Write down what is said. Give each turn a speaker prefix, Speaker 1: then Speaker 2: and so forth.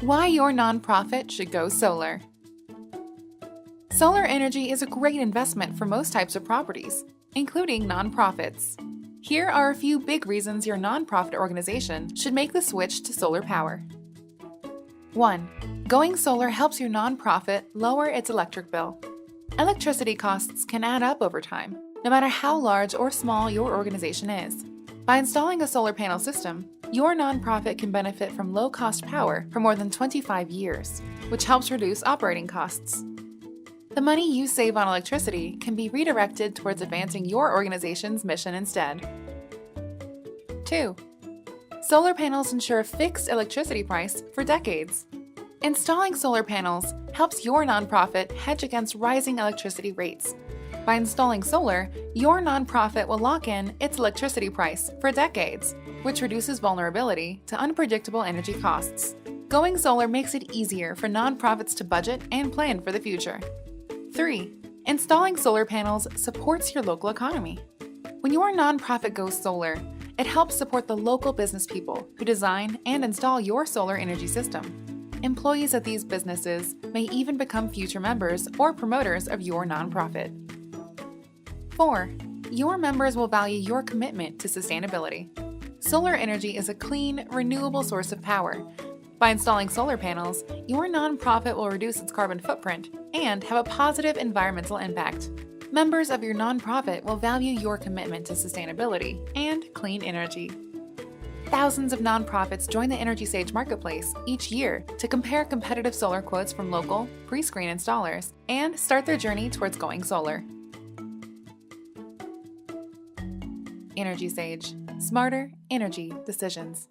Speaker 1: Why your nonprofit should go solar. Solar energy is a great investment for most types of properties, including nonprofits. Here are a few big reasons your nonprofit organization should make the switch to solar power. 1. Going solar helps your nonprofit lower its electric bill. Electricity costs can add up over time, no matter how large or small your organization is. By installing a solar panel system, your nonprofit can benefit from low-cost power for more than 25 years, which helps reduce operating costs. The money you save on electricity can be redirected towards advancing your organization's mission instead. 2. Solar panels ensure a fixed electricity price for decades. Installing solar panels helps your nonprofit hedge against rising electricity rates. By installing solar, your nonprofit will lock in its electricity price for decades, which reduces vulnerability to unpredictable energy costs. Going solar makes it easier for nonprofits to budget and plan for the future. 3. Installing solar panels supports your local economy. When your nonprofit goes solar, it helps support the local business people who design and install your solar energy system. Employees at these businesses may even become future members or promoters of your nonprofit. 4. Your members will value your commitment to sustainability. Solar energy is a clean, renewable source of power. By installing solar panels, your nonprofit will reduce its carbon footprint and have a positive environmental impact. Members of your nonprofit will value your commitment to sustainability and clean energy. Thousands of nonprofits join the Energy Sage marketplace each year to compare competitive solar quotes from local, pre-screen installers and start their journey towards going solar. Energy Sage. Smarter energy decisions.